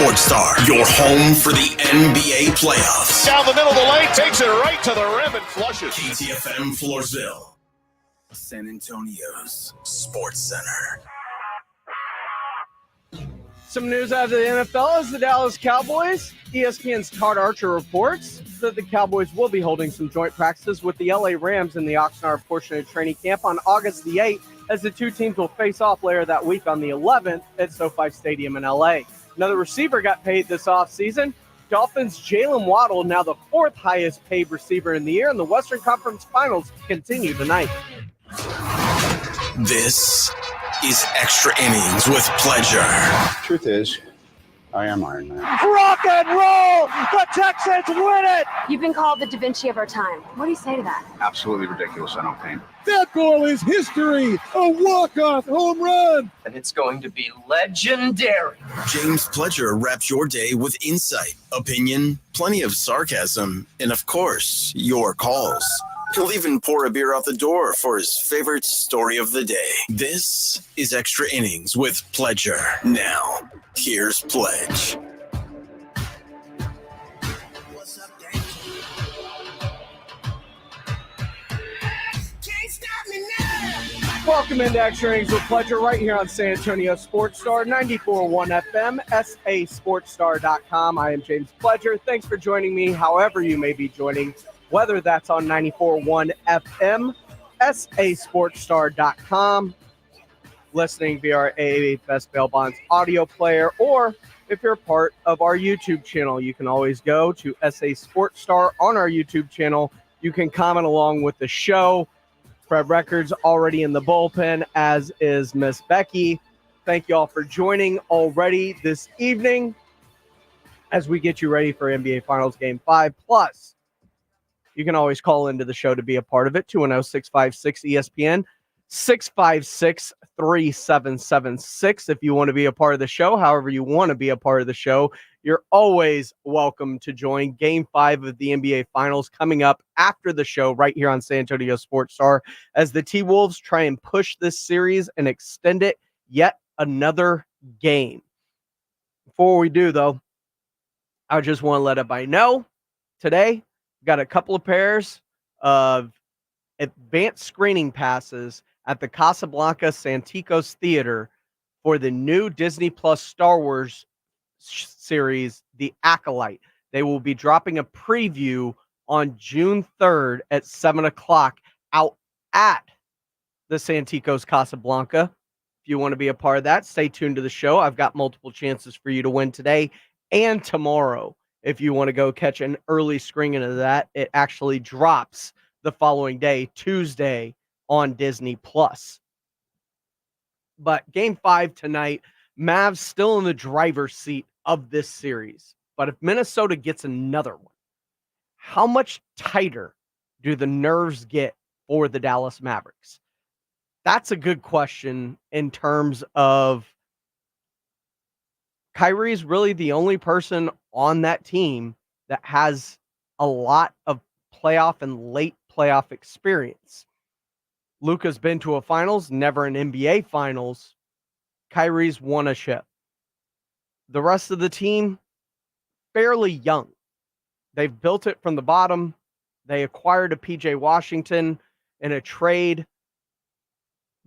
Sports Star, your home for the NBA playoffs. Down the middle of the lane, takes it right to the rim and flushes. KTFM Floorsville, San Antonio's Sports Center. Some news out of the NFL is the Dallas Cowboys. ESPN's Todd Archer reports that the Cowboys will be holding some joint practices with the LA Rams in the Oxnard portion of training camp on August the 8th, as the two teams will face off later that week on the 11th at SoFi Stadium in LA. Another receiver got paid this offseason. Dolphins' Jalen Waddle, now the fourth highest paid receiver in the year, and the Western Conference Finals continue tonight. This is Extra Innings with Pleasure. Truth is, I am Iron Man. Rock and roll! The Texans win it! You've been called the Da Vinci of our time. What do you say to that? Absolutely ridiculous. I don't paint. That goal is history. A walk-off home run. And it's going to be legendary. James Pledger wraps your day with insight, opinion, plenty of sarcasm, and of course, your calls. He'll even pour a beer out the door for his favorite story of the day. This is Extra Innings with Pledger. Now, here's Pledge. What's up, Dave? Can't stop me now. Welcome into Extra Innings with Pledger right here on San Antonio Sports Star, 94.1 FM, sasportstar.com. I am James Pledger. Thanks for joining me, however you may be joining, whether that's on 94.1 FM, sasportstar.com, listening via our AAA Best Bail Bonds audio player, or if you're part of our YouTube channel, you can always go to SA Sports Star on our YouTube channel. You can comment along with the show. Fred Records already in the bullpen, as is Miss Becky. Thank you all for joining already this evening as we get you ready for NBA Finals Game 5. Plus, you can always call into the show to be a part of it, 210-656-ESPN, 656-3776. If you want to be a part of the show, however you want to be a part of the show, you're always welcome to join. Game 5 of the NBA Finals coming up after the show right here on San Antonio Sports Star as the T-Wolves try and push this series and extend it yet another game. Before we do, though, I just want to let everybody know today, got a couple of pairs of advanced screening passes at the Casablanca Santikos Theater for the new Disney Plus Star Wars series, The Acolyte. They will be dropping a preview on June 3rd at 7 o'clock out at the Santikos Casablanca. If you want to be a part of that, stay tuned to the show. I've got multiple chances for you to win today and tomorrow. If you want to go catch an early screening of that, it actually drops the following day, Tuesday, on Disney Plus. But Game 5 tonight, Mavs still in the driver's seat of this series. But if Minnesota gets another one, how much tighter do the nerves get for the Dallas Mavericks? That's a good question in terms of Kyrie's really the only person on that team that has a lot of playoff and late playoff experience. Luka's been to a finals, never an NBA finals. Kyrie's won a chip. The rest of the team, fairly young. They've built it from the bottom. They acquired a PJ Washington in a trade,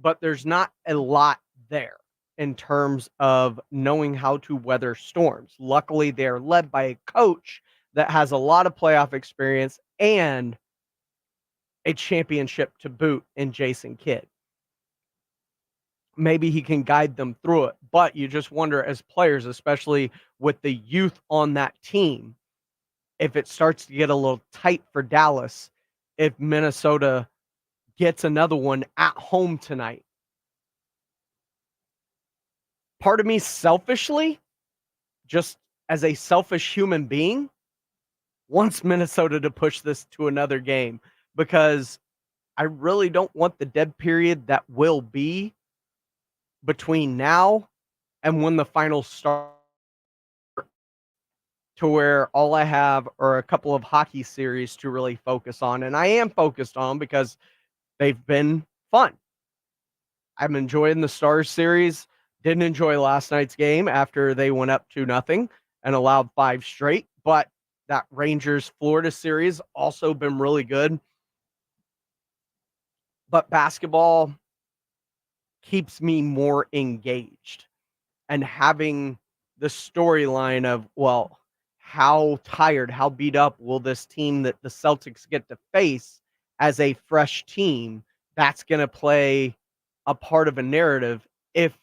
but there's not a lot there in terms of knowing how to weather storms. Luckily, they're led by a coach that has a lot of playoff experience and a championship to boot in Jason Kidd. Maybe he can guide them through it, but you just wonder as players, especially with the youth on that team, if it starts to get a little tight for Dallas, if Minnesota gets another one at home tonight. Part of me selfishly, just as a selfish human being, wants Minnesota to push this to another game because I really don't want the dead period that will be between now and when the finals start, to where all I have are a couple of hockey series to really focus on. And I am focused on because they've been fun. I'm enjoying the Stars series. Didn't enjoy last night's game after they went up 2-0. and allowed 5 straight. But that Rangers-Florida series also been really good. But basketball keeps me more engaged, and having the storyline of, well, how tired, how beat up will this team that the Celtics get to face as a fresh team, that's going to play a part of a narrative if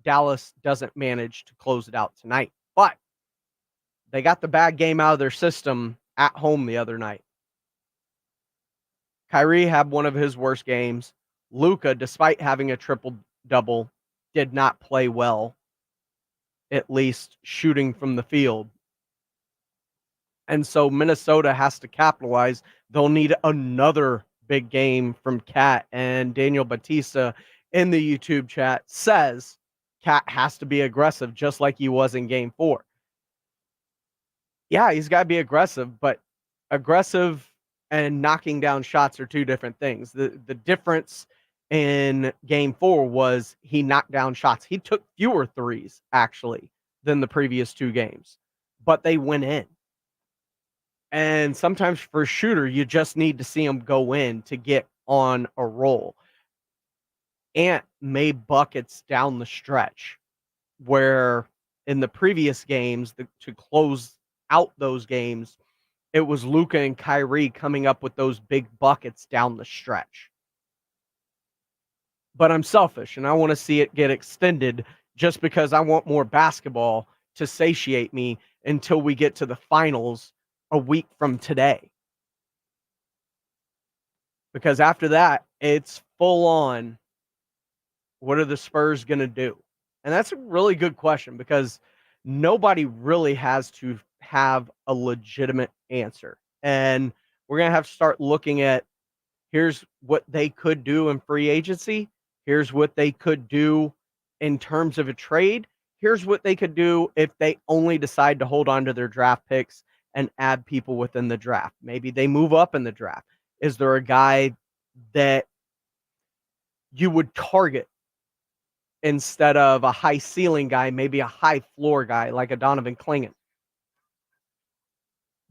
Dallas doesn't manage to close it out tonight. But they got the bad game out of their system at home the other night. Kyrie had one of his worst games. Luka, despite having a triple-double, did not play well, at least shooting from the field. And so Minnesota has to capitalize. They'll need another big game from Cat. And Daniel Batista in the YouTube chat says Cat has to be aggressive, just like he was in game 4. Yeah, he's got to be aggressive, but aggressive and knocking down shots are two different things. The difference in game 4 was he knocked down shots. He took fewer threes, actually, than the previous 2 games, but they went in. And sometimes for a shooter, you just need to see him go in to get on a roll. Ant made buckets down the stretch, where in the previous games, to close out those games, it was Luka and Kyrie coming up with those big buckets down the stretch. But I'm selfish, and I want to see it get extended just because I want more basketball to satiate me until we get to the finals a week from today. Because after that, it's full on, what are the Spurs going to do? And that's a really good question, because nobody really has to have a legitimate answer. And we're going to have to start looking at, here's what they could do in free agency. Here's what they could do in terms of a trade. Here's what they could do if they only decide to hold on to their draft picks and add people within the draft. Maybe they move up in the draft. Is there a guy that you would target instead of a high ceiling guy, maybe a high floor guy like a Donovan Clingan?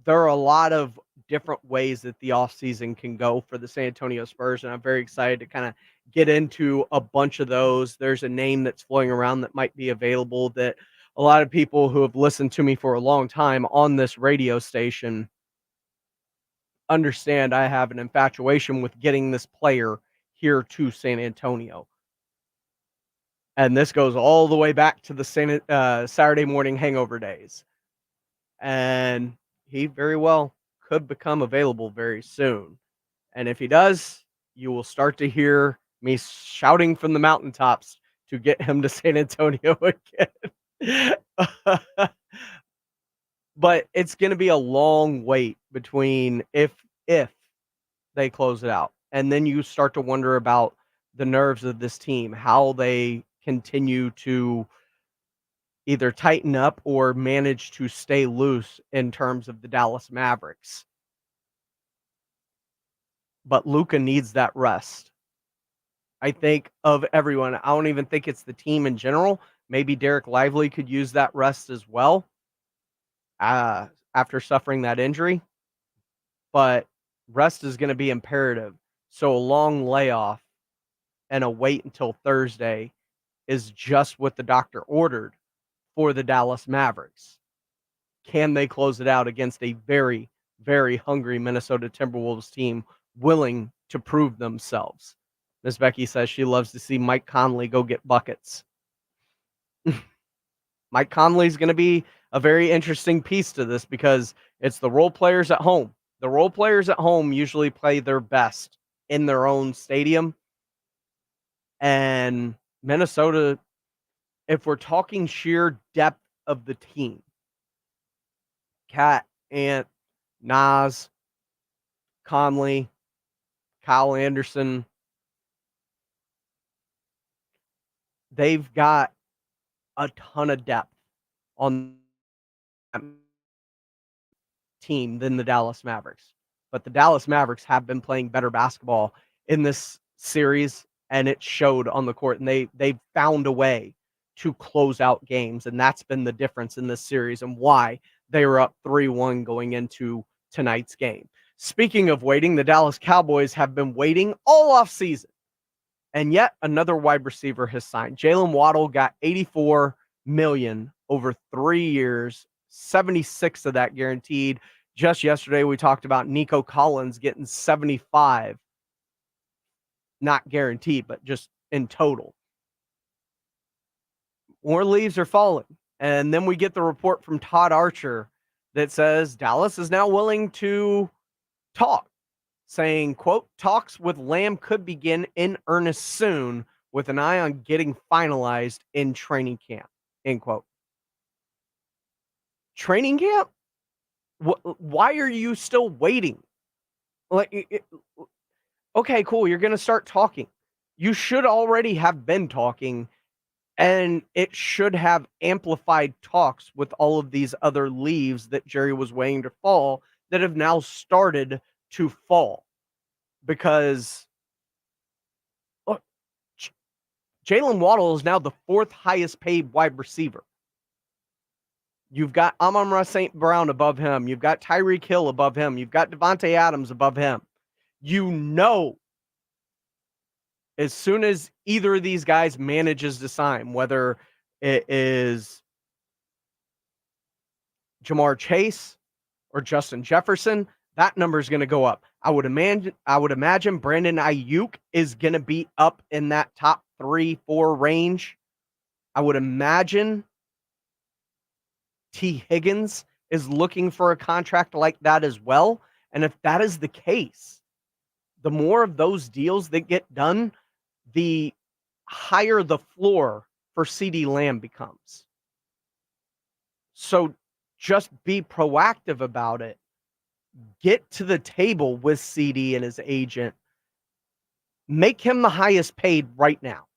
There are a lot of different ways that the offseason can go for the San Antonio Spurs, and I'm very excited to kind of get into a bunch of those. There's a name that's floating around that might be available that a lot of people who have listened to me for a long time on this radio station understand I have an infatuation with getting this player here to San Antonio. And this goes all the way back to the Saturday morning hangover days. And he very well could become available very soon. And if he does, you will start to hear me shouting from the mountaintops to get him to San Antonio again. But it's going to be a long wait between if they close it out. And then you start to wonder about the nerves of this team, how they continue to either tighten up or manage to stay loose in terms of the Dallas Mavericks. But Luka needs that rest. I think of everyone. I don't even think it's the team in general. Maybe Derek Lively could use that rest as well after suffering that injury. But rest is going to be imperative. So a long layoff and a wait until Thursday is just what the doctor ordered for the Dallas Mavericks. Can they close it out against a very, very hungry Minnesota Timberwolves team willing to prove themselves? Miss Becky says she loves to see Mike Conley go get buckets. Mike Conley is going to be a very interesting piece to this because it's the role players at home. The role players at home usually play their best in their own stadium. And Minnesota, if we're talking sheer depth of the team, Cat, Ant, Nas, Conley, Kyle Anderson, they've got a ton of depth on that team than the Dallas Mavericks. But the Dallas Mavericks have been playing better basketball in this series, and it showed on the court. And they found a way to close out games, and that's been the difference in this series and why they were up 3-1 going into tonight's game. Speaking of waiting, the Dallas Cowboys have been waiting all off season, and yet another wide receiver has signed. Jalen Waddle got $84 million over 3 years, 76 of that guaranteed. Just yesterday, we talked about Nico Collins getting 75, not guaranteed, but just in total. More leaves are falling. And then we get the report from Todd Archer that says Dallas is now willing to talk, saying, quote, talks with Lamb could begin in earnest soon with an eye on getting finalized in training camp, end quote. Training camp? Why are you still waiting? Okay, cool. You're going to start talking. You should already have been talking, and it should have amplified talks with all of these other leaves that Jerry was waiting to fall that have now started to fall. Because look, Jalen Waddle is now the 4th highest paid wide receiver. You've got Amon-Ra St. Brown above him. You've got Tyreek Hill above him. You've got Devontae Adams above him. You know, as soon as either of these guys manages to sign, whether it is Jamar Chase or Justin Jefferson, that number is going to go up. I would imagine Brandon Ayuk is going to be up in that top 3-4 range. I would imagine T. Higgins is looking for a contract like that as well. And if that is the case, the more of those deals that get done, the higher the floor for CeeDee Lamb becomes. So just be proactive about it. Get to the table with CeeDee and his agent. Make him the highest paid right now,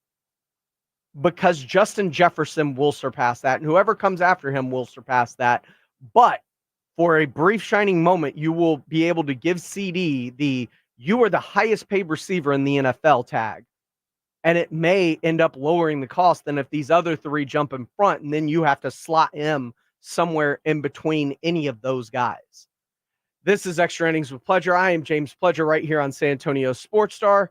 because Justin Jefferson will surpass that, and whoever comes after him will surpass that. But for a brief shining moment, you will be able to give CeeDee the "you are the highest paid receiver in the NFL" tag. And it may end up lowering the cost than if these other 3 jump in front, and then you have to slot him somewhere in between any of those guys. This is Extra Innings with Pleasure. I am James Pleasure right here on San Antonio Sports Star.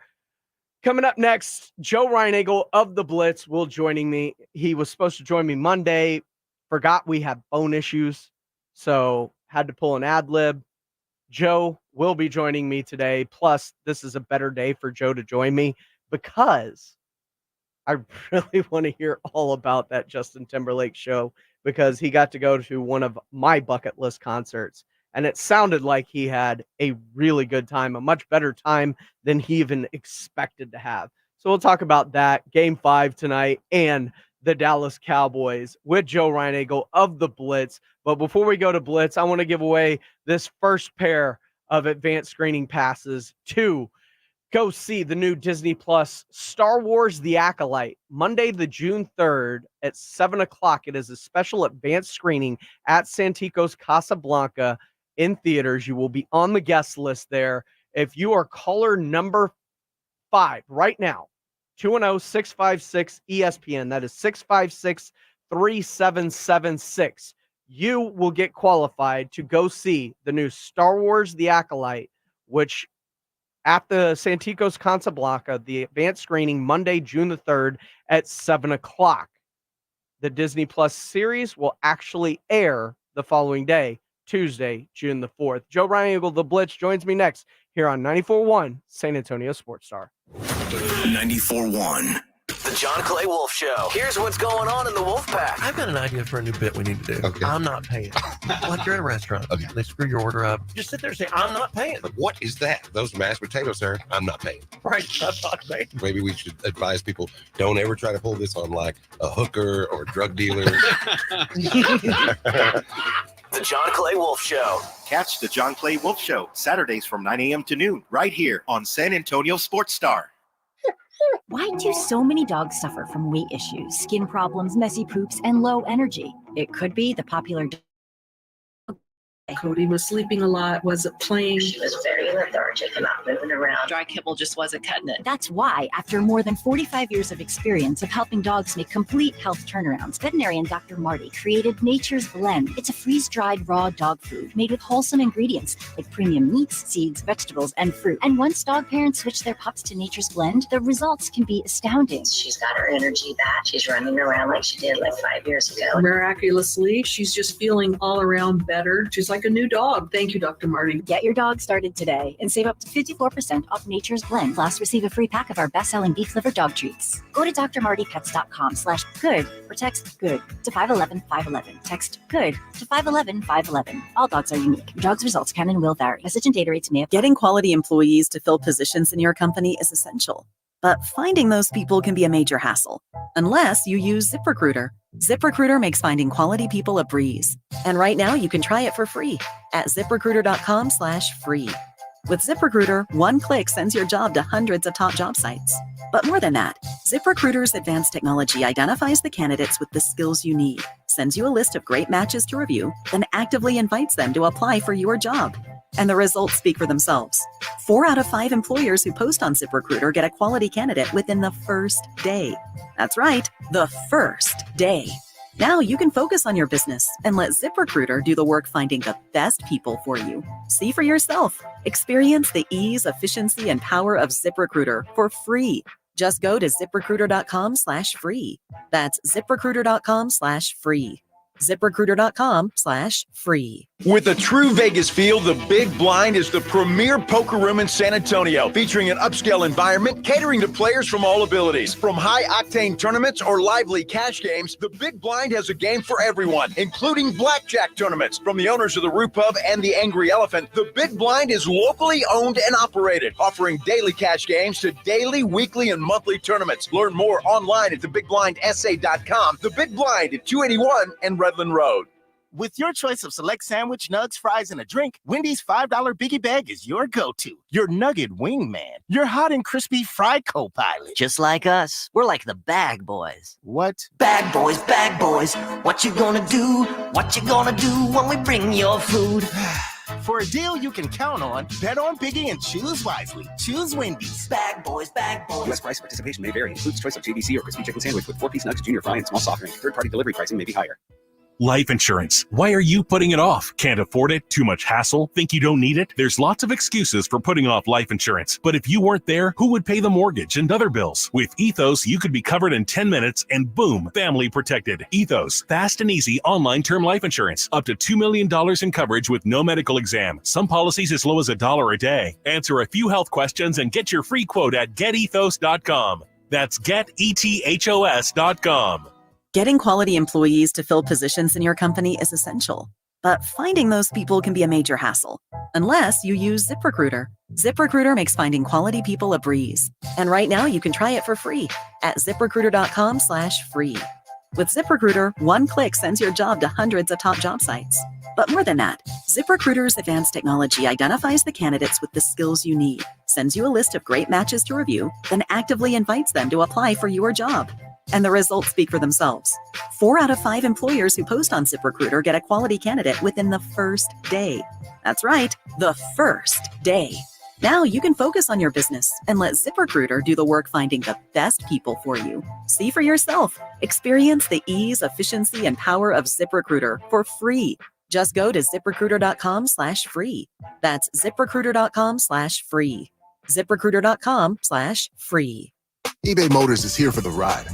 Coming up next, Joe Reinagle of The Blitz will joining me. He was supposed to join me Monday. Forgot we had phone issues, so had to pull an ad lib. Joe will be joining me today. Plus, this is a better day for Joe to join me because I really want to hear all about that Justin Timberlake show, because he got to go to one of my bucket list concerts. And it sounded like he had a really good time, a much better time than he even expected to have. So we'll talk about that, Game 5 tonight, and the Dallas Cowboys with Joe Reinagle of The Blitz. But before we go to Blitz, I want to give away this first pair of advanced screening passes to go see the new Disney Plus Star Wars The Acolyte, Monday, the June 3rd at 7 o'clock. It is a special advanced screening at Santikos Casablanca in theaters. You will be on the guest list there. If you are caller number 5 right now, 210-656-ESPN, that is 656-3776, you will get qualified to go see the new Star Wars The Acolyte, which at the Santikos Casablanca, the advanced screening, Monday, June the 3rd at 7 o'clock. The Disney Plus series will actually air the following day, Tuesday, June the 4th. Joe Reinagle, The Blitz, joins me next here on 94.1 San Antonio Sports Star. 94.1. The John Clay Wolf Show. Here's what's going on in the Wolf Pack. I've got an idea for a new bit we need to do. Okay. I'm not paying. Like you're at a restaurant. Okay. They screw your order up. Just sit there and say, I'm not paying. But what is that? Those mashed potatoes, sir. I'm not paying. Right. I'm not paying. Maybe we should advise people, don't ever try to pull this on like a hooker or a drug dealer. The John Clay Wolf Show. Catch the John Clay Wolf Show Saturdays from 9 a.m. to noon right here on San Antonio Sports Star. Why do so many dogs suffer from weight issues, skin problems, messy poops, and low energy? It could be the popular Cody was sleeping a lot, wasn't playing. She was very lethargic and not moving around. Dry kibble just wasn't cutting it. That's why, after more than 45 years of experience of helping dogs make complete health turnarounds, veterinarian Dr. Marty created Nature's Blend. It's a freeze-dried raw dog food made with wholesome ingredients like premium meats, seeds, vegetables, and fruit. And once dog parents switch their pups to Nature's Blend, the results can be astounding. She's got her energy back. She's running around like she did like 5 years ago. Miraculously, she's just feeling all around better. She's like a new dog. Thank you, Dr. Marty. Get your dog started today and save up to 54% off Nature's Blend. Plus, receive a free pack of our best-selling beef liver dog treats. Go to drmartypets.com/good or text GOOD to 511-511. Text GOOD to 511-511. All dogs are unique. Your dog's results can and will vary. Message and data rates may apply. Getting quality employees to fill positions in your company is essential, but finding those people can be a major hassle, unless you use ZipRecruiter. ZipRecruiter makes finding quality people a breeze. And right now you can try it for free at ZipRecruiter.com/free. With ZipRecruiter, one click sends your job to hundreds of top job sites. But more than that, ZipRecruiter's advanced technology identifies the candidates with the skills you need, sends you a list of great matches to review, then actively invites them to apply for your job. And the results speak for themselves. 4 out of 5 employers who post on ZipRecruiter get a quality candidate within the first day. That's right, the first day. Now you can focus on your business and let ZipRecruiter do the work finding the best people for you. See for yourself. Experience the ease, efficiency, and power of ZipRecruiter for free. Just go to ZipRecruiter.com/free. That's ZipRecruiter.com/free. ZipRecruiter.com/free. With a true Vegas feel, the Big Blind is the premier poker room in San Antonio, featuring an upscale environment catering to players from all abilities. From high-octane tournaments or lively cash games, the Big Blind has a game for everyone, including blackjack tournaments. From the owners of the Root Pub and the Angry Elephant, the Big Blind is locally owned and operated, offering daily cash games to daily, weekly, and monthly tournaments. Learn more online at thebigblindsa.com. The Big Blind at 281 and Redland Road. With your choice of select sandwich, nugs, fries, and a drink, Wendy's $5 Biggie Bag is your go-to. Your nugget wingman. Your hot and crispy fried co-pilot. Just like us. We're like the bag boys. What? Bag boys, what you gonna do? What you gonna do when we bring your food? For a deal you can count on, bet on Biggie and choose wisely. Choose Wendy's. Bag boys. U.S. price participation may vary. Includes choice of JBC or crispy chicken sandwich with 4-piece nugs, junior fry, and small soft drink. Third-party delivery pricing may be higher. Life insurance. Why are you putting it off? Can't afford it? Too much hassle? Think you don't need it? There's lots of excuses for putting off life insurance. But if you weren't there, who would pay the mortgage and other bills? With Ethos, you could be covered in 10 minutes and boom, family protected. Ethos, fast and easy online term life insurance. Up to $2 million in coverage with no medical exam. Some policies as low as $1 a day. Answer a few health questions and get your free quote at getethos.com. That's getethos.com. Getting quality employees to fill positions in your company is essential, but finding those people can be a major hassle, unless you use ZipRecruiter. ZipRecruiter makes finding quality people a breeze. And right now you can try it for free at ZipRecruiter.com/free. With ZipRecruiter, one click sends your job to hundreds of top job sites. But more than that, ZipRecruiter's advanced technology identifies the candidates with the skills you need, sends you a list of great matches to review, then actively invites them to apply for your job. And the results speak for themselves. 4 out of 5 employers who post on ZipRecruiter get a quality candidate within the first day. That's right, the first day. Now you can focus on your business and let ZipRecruiter do the work finding the best people for you. See for yourself. Experience the ease, efficiency, and power of ZipRecruiter for free. Just go to ZipRecruiter.com/free. That's ZipRecruiter.com/free. ZipRecruiter.com/free. eBay Motors is here for the ride.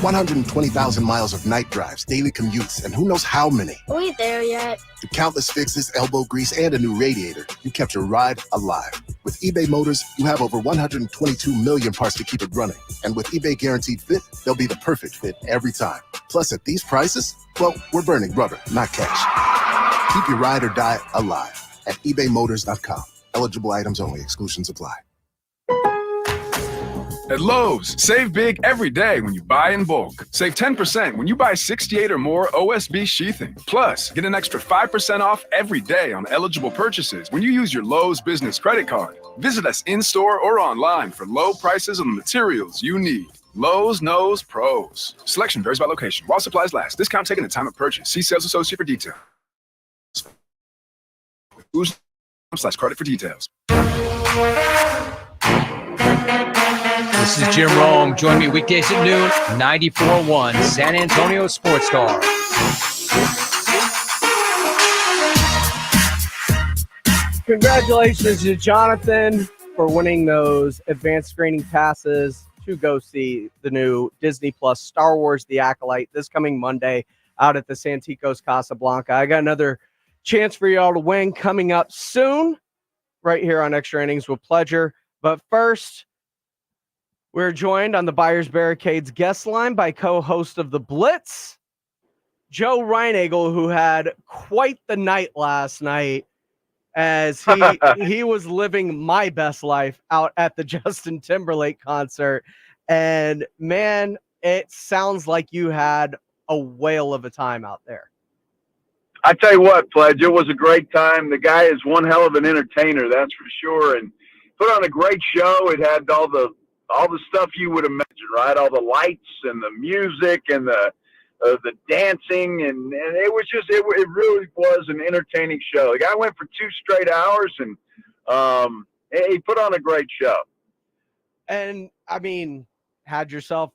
120,000 miles of night drives, daily commutes, and who knows how many. Are we there yet? Through countless fixes, elbow grease, and a new radiator, you kept your ride alive. With eBay Motors, you have over 122 million parts to keep it running. And with eBay Guaranteed Fit, they'll be the perfect fit every time. Plus, at these prices, well, we're burning rubber, not cash. Keep your ride or die alive at ebaymotors.com. Eligible items only. Exclusions apply. At Lowe's, save big every day when you buy in bulk. Save 10% when you buy 68 or more OSB sheathing. Plus, get an extra 5% off every day on eligible purchases when you use your Lowe's business credit card. Visit us in-store or online for low prices on the materials you need. Lowe's knows pros. Selection varies by location. While supplies last. Discount taken at time of purchase. See sales associate for details. Credit for details. This is Jim Rome. Join me weekdays at noon, 94.1 San Antonio Sports Star. Congratulations to Jonathan for winning those advanced screening passes to go see the new Disney Plus Star Wars The Acolyte this coming Monday out at the Santikos Casablanca. I got another chance for y'all to win coming up soon right here on Extra Innings with Pleasure. But first, we're joined on the Buyers Barricades guest line by co-host of The Blitz, Joe Reinagel, who had quite the night last night as he was living my best life out at the Justin Timberlake concert. And man, it sounds like you had a whale of a time out there. I tell you what, Pledge, it was a great time. The guy is one hell of an entertainer, that's for sure, and put on a great show. It had all the stuff you would imagine, right? All the lights and the music and the dancing, and it was just it really was an entertaining show. The guy went for 2 straight hours, and he put on a great show. And I mean, had yourself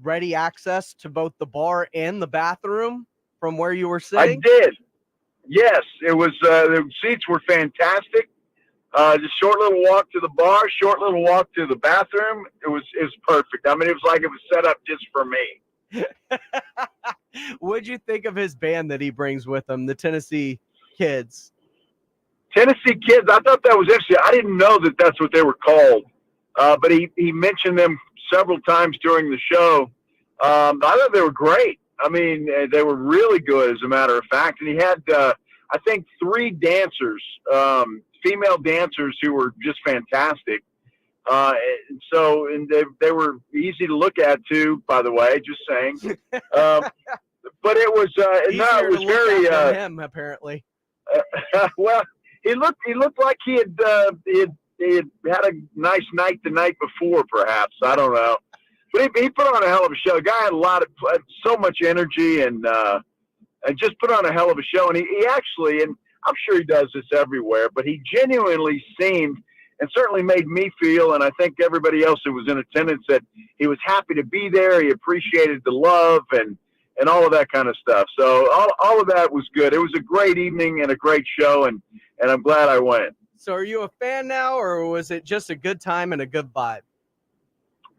ready access to both the bar and the bathroom from where you were sitting? I did. Yes, it was. The seats were fantastic. Just short little walk to the bar, short little walk to the bathroom. It was perfect. I mean, it was like it was set up just for me. What'd you think of his band that he brings with him, the Tennessee Kids? Tennessee Kids, I thought that was interesting. I didn't know that that's what they were called, but he mentioned them several times during the show. I thought they were great. I mean, they were really good, as a matter of fact. And he had, I think, 3 dancers, female dancers who were just fantastic. And they were easy to look at too, by the way, just saying. But it was it was very him apparently. Well, he looked like he had a nice night the night before, perhaps. I don't know, but he put on a hell of a show. The guy had so much energy and just put on a hell of a show. And he actually, and I'm sure he does this everywhere, but he genuinely seemed, and certainly made me feel, and I think everybody else who was in attendance, that he was happy to be there. He appreciated the love and all of that kind of stuff. So all of that was good. It was a great evening and a great show, and I'm glad I went. So are you a fan now, or was it just a good time and a good vibe?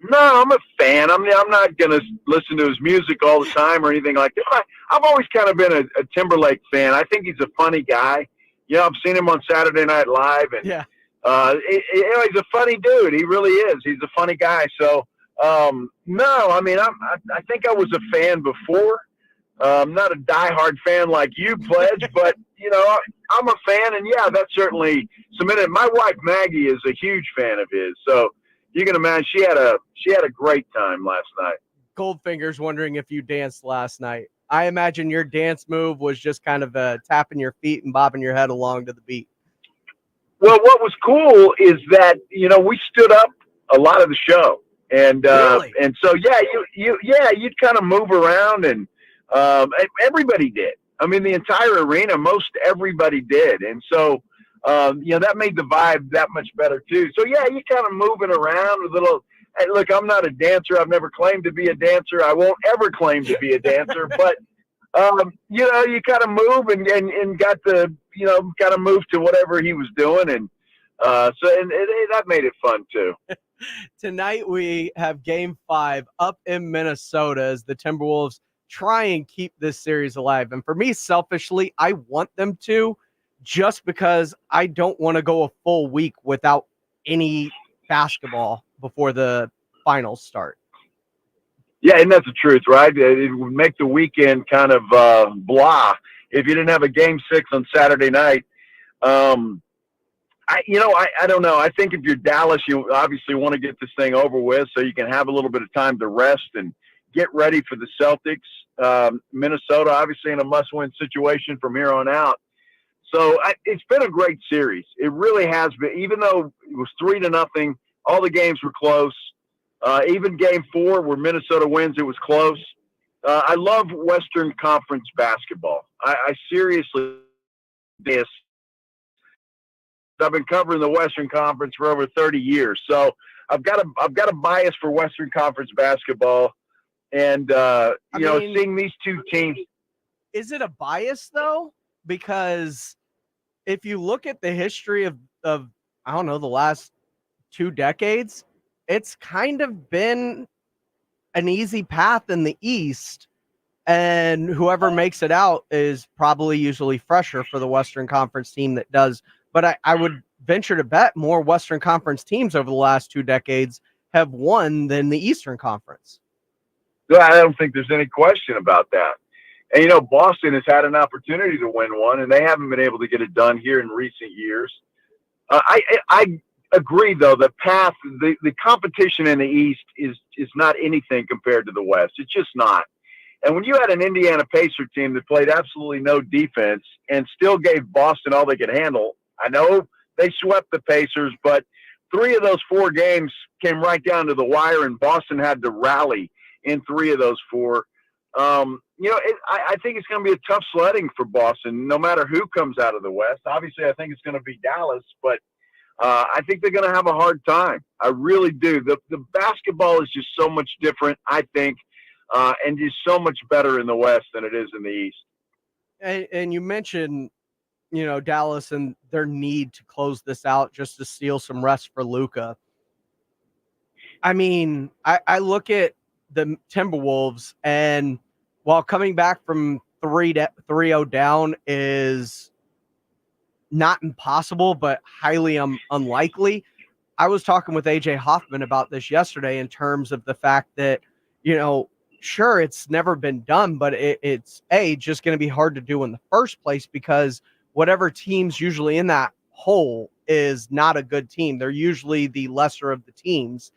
No, I'm a fan. I'm not going to listen to his music all the time or anything like that. I've always kind of been a Timberlake fan. I think he's a funny guy. You know, I've seen him on Saturday Night Live, and yeah. He's a funny dude. He really is. He's a funny guy. So, no, I mean, I think I was a fan before. Not a diehard fan like you, Pledge, but you know, I'm a fan, and yeah, that certainly cemented. My wife Maggie is a huge fan of his, so you can imagine she had a great time last night. Goldfinger's wondering if you danced last night. I imagine your dance move was just kind of tapping your feet and bobbing your head along to the beat. Well, what was cool is that, you know, we stood up a lot of the show, and really? And so you'd kind of move around, and everybody did. I mean, the entire arena, most everybody did, and so you know, that made the vibe that much better too. So yeah, you kind of moving around with a little. Hey, look, I'm not a dancer. I've never claimed to be a dancer. I won't ever claim to be a dancer, but. You know, you kind of move and got the, you know, kind of move to whatever he was doing. And that made it fun too. Tonight we have Game 5 up in Minnesota as the Timberwolves try and keep this series alive. And for me, selfishly, I want them to, just because I don't want to go a full week without any basketball before the finals start. Yeah, and that's the truth, right? It would make the weekend kind of blah if you didn't have a Game 6 on Saturday night. I don't know. I think if you're Dallas, you obviously want to get this thing over with so you can have a little bit of time to rest and get ready for the Celtics. Minnesota, obviously, in a must-win situation from here on out. So it's been a great series. It really has been. Even though it was 3-0, all the games were close. Even Game 4, where Minnesota wins, it was close. I love Western Conference basketball. I seriously miss I've been covering the Western Conference for over 30 years, so I've got a bias for Western Conference basketball, and seeing these two teams. Is it a bias though? Because if you look at the history of I don't know, the last 2 decades, it's kind of been an easy path in the East, and whoever makes it out is probably usually fresher for the Western Conference team that does. But I would venture to bet more Western Conference teams over the last 2 decades have won than the Eastern Conference. I don't think there's any question about that. And, Boston has had an opportunity to win one, and they haven't been able to get it done here in recent years. I agree, though, the path, the competition in the East is not anything compared to the West. It's just not. And when you had an Indiana Pacer team that played absolutely no defense and still gave Boston all they could handle, I know they swept the Pacers, but 3 of those 4 games came right down to the wire, and Boston had to rally in 3 of those 4. I think it's going to be a tough sledding for Boston, no matter who comes out of the West. Obviously, I think it's going to be Dallas, but I think they're going to have a hard time. I really do. The basketball is just so much different, I think, and just so much better in the West than it is in the East. And you mentioned, Dallas and their need to close this out just to steal some rest for Luka. I mean, I look at the Timberwolves, and while coming back from 3-0 down is not impossible, but highly unlikely. I was talking with AJ Hoffman about this yesterday in terms of the fact that, sure, it's never been done, but it's just going to be hard to do in the first place because whatever team's usually in that hole is not a good team. They're usually the lesser of the teams.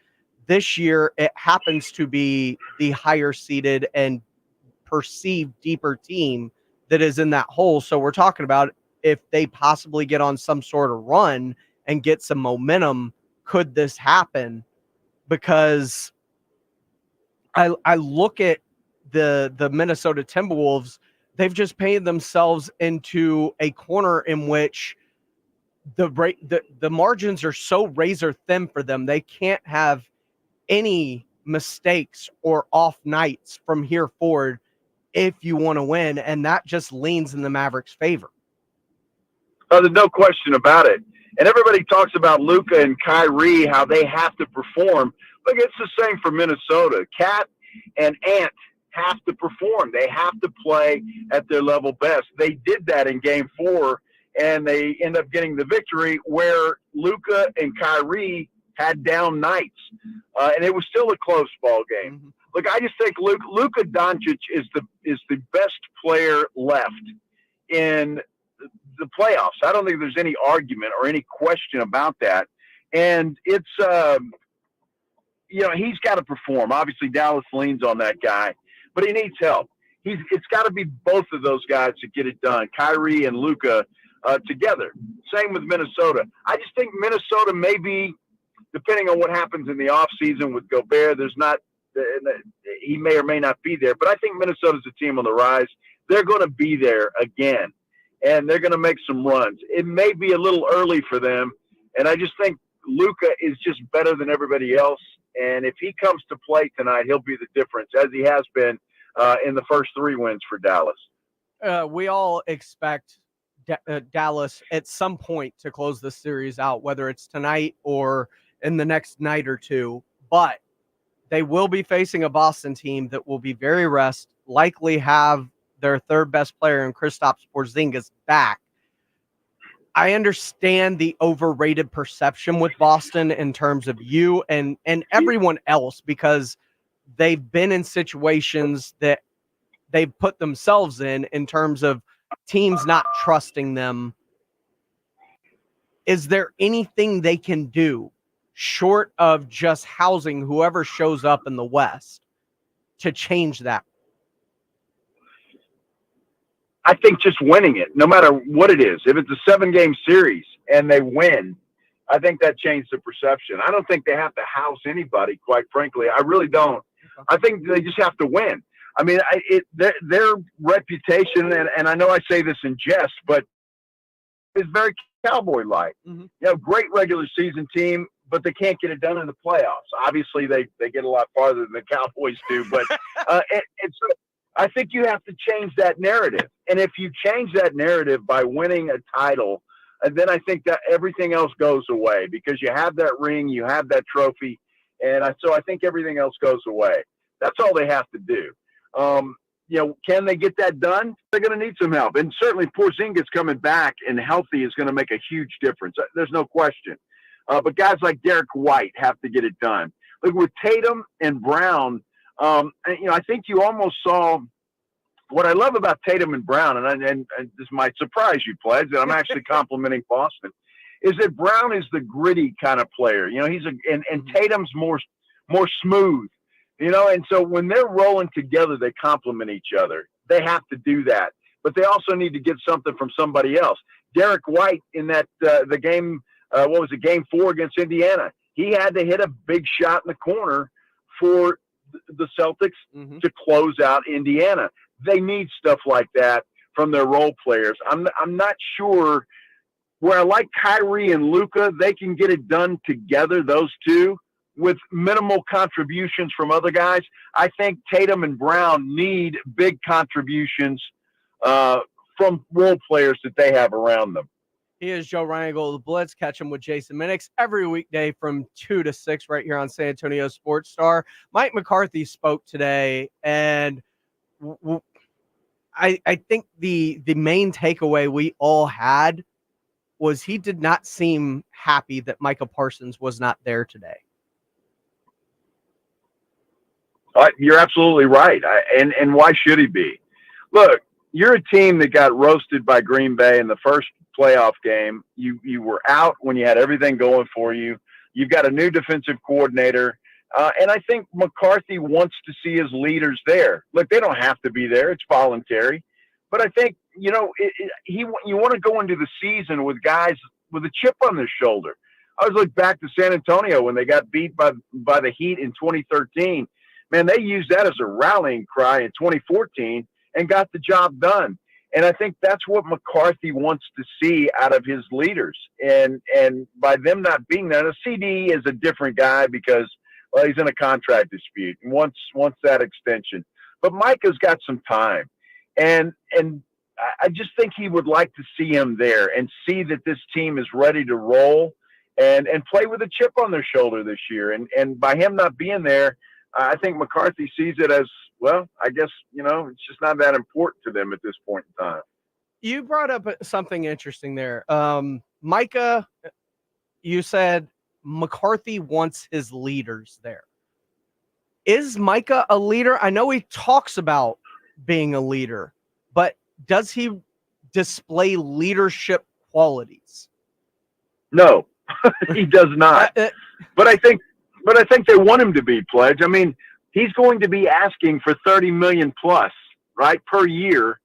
This year, it happens to be the higher seeded and perceived deeper team that is in that hole. So we're talking about if they possibly get on some sort of run and get some momentum, could this happen? Because I look at the Minnesota Timberwolves, they've just painted themselves into a corner in which the margins are so razor thin for them. They can't have any mistakes or off nights from here forward if you want to win, and that just leans in the Mavericks' favor. There's no question about it. And everybody talks about Luka and Kyrie, how they have to perform. Look, it's the same for Minnesota. Cat and Ant have to perform. They have to play at their level best. They did that in Game 4, and they end up getting the victory where Luka and Kyrie had down nights. And it was still a close ball game. Mm-hmm. Look, I just think Luka Doncic is the best player left in the playoffs. I don't think there's any argument or any question about that. And it's, he's got to perform. Obviously, Dallas leans on that guy, but he needs help. It's got to be both of those guys to get it done, Kyrie and Luka together. Same with Minnesota. I just think Minnesota may be, depending on what happens in the offseason with Gobert, he may or may not be there. But I think Minnesota's a team on the rise. They're going to be there again, and they're going to make some runs. It may be a little early for them, and I just think Luka is just better than everybody else. And if he comes to play tonight, he'll be the difference, as he has been in the first 3 wins for Dallas. We all expect Dallas at some point to close this series out, whether it's tonight or in the next night or 2. But they will be facing a Boston team that will be very rest, likely have their 3rd best player in Kristaps Porzingis back. I understand the overrated perception with Boston in terms of you and everyone else, because they've been in situations that they've put themselves in terms of teams not trusting them. Is there anything they can do short of just housing whoever shows up in the West to change that? I think just winning it, no matter what it is. If it's a 7-game series and they win, I think that changed the perception. I don't think they have to house anybody, quite frankly. I really don't. I think they just have to win. I mean, their reputation, and I know I say this in jest, but it's very Cowboy-like. Great regular season team, but they can't get it done in the playoffs. Obviously, they get a lot farther than the Cowboys do, but and so I think you have to change that narrative. And if you change that narrative by winning a title, then I think that everything else goes away because you have that ring, you have that trophy, and so I think everything else goes away. That's all they have to do. Can they get that done? They're going to need some help. And certainly Porzingis coming back and healthy is going to make a huge difference. There's no question. But guys like Derek White have to get it done. Look, with Tatum and Brown, I think you almost saw what I love about Tatum and Brown, and this might surprise you, Pledge, and I'm actually complimenting Boston, is that Brown is the gritty kind of player. And Tatum's more smooth. And so when they're rolling together, they complement each other. They have to do that. But they also need to get something from somebody else. Derek White in that the game, game 4 against Indiana, he had to hit a big shot in the corner for the Celtics to close out Indiana. They need stuff like that from their role players. I'm not sure where I like Kyrie and Luka, they can get it done together, those two, with minimal contributions from other guys. I think Tatum and Brown need big contributions from role players that they have around them. He is Joe Rangel of the Blitz. Catch him with Jason Minix every weekday from 2 to 6 right here on San Antonio Sports Star. Mike McCarthy spoke today, and I think the main takeaway we all had was he did not seem happy that Micah Parsons was not there today. You're absolutely right. And why should he be? Look, you're a team that got roasted by Green Bay in the first playoff game. You were out when you had everything going for you. You've got a new defensive coordinator. And I think McCarthy wants to see his leaders there. Look, they don't have to be there. It's voluntary. But I think, you want to go into the season with guys with a chip on their shoulder. I was looking back to San Antonio when they got beat by the Heat in 2013. Man, they used that as a rallying cry in 2014 and got the job done. And I think that's what McCarthy wants to see out of his leaders. And by them not being there, the CD is a different guy because, well, he's in a contract dispute and wants that extension. But Micah's got some time. And I just think he would like to see him there and see that this team is ready to roll and play with a chip on their shoulder this year. And by him not being there, I think McCarthy sees it as, well, I guess, it's just not that important to them at this point in time. You brought up something interesting there. Micah, you said McCarthy wants his leaders there. Is Micah a leader? I know he talks about being a leader, but does he display leadership qualities? No, he does not. But I think they want him to be, Pledge. I mean, he's going to be asking for $30 million plus, right, per year.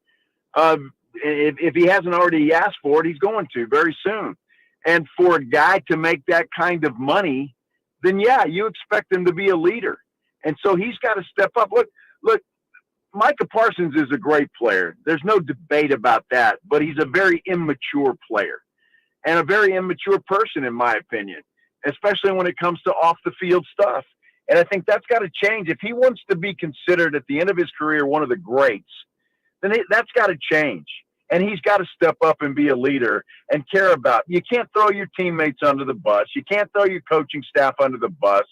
If he hasn't already asked for it, he's going to very soon. And for a guy to make that kind of money, then yeah, you expect him to be a leader. And so he's got to step up. Look, Micah Parsons is a great player. There's no debate about that, but he's a very immature player and a very immature person, in my opinion, especially when it comes to off the field stuff. And I think that's got to change. If he wants to be considered at the end of his career one of the greats, then that's got to change. And he's got to step up and be a leader and care about. You can't throw your teammates under the bus. You can't throw your coaching staff under the bus.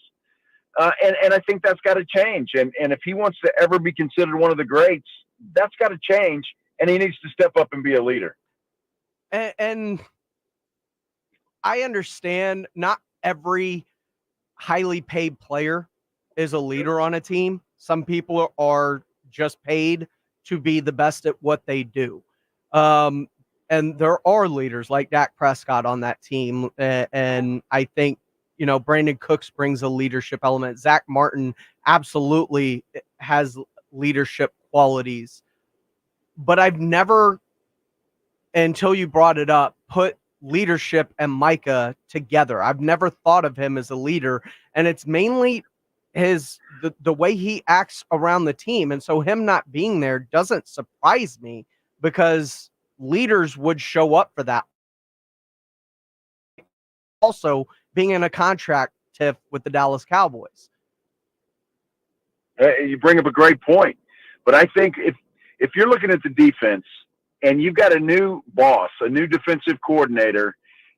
And I think that's got to change. And if he wants to ever be considered one of the greats, that's got to change. And he needs to step up and be a leader. And I understand not every highly paid player is a leader on a team. Some people are just paid to be the best at what they do. And there are leaders like Dak Prescott on that team. And I think, Brandon Cooks brings a leadership element. Zach Martin absolutely has leadership qualities. But I've never, until you brought it up, put leadership and Micah together. I've never thought of him as a leader. And it's mainly the way he acts around the team. And so him not being there doesn't surprise me because leaders would show up for that. also being in a contract tiff with the Dallas Cowboys. You bring up a great point. But I think if you're looking at the defense and you've got a new boss, a new defensive coordinator,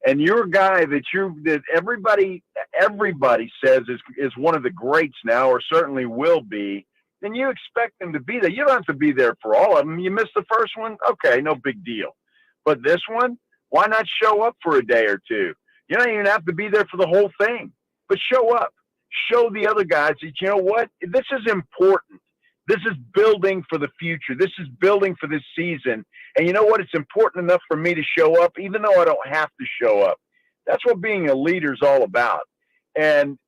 and you're a guy that everybody says is one of the greats now, or certainly will be, then you expect them to be there. You don't have to be there for all of them. You missed the first one, okay, no big deal. But this one, why not show up for a day or two? You don't even have to be there for the whole thing, but show up. Show the other guys that, you know what, this is important. This is building for the future. This is building for this season. And you know what? It's important enough for me to show up, even though I don't have to show up. That's what being a leader is all about. And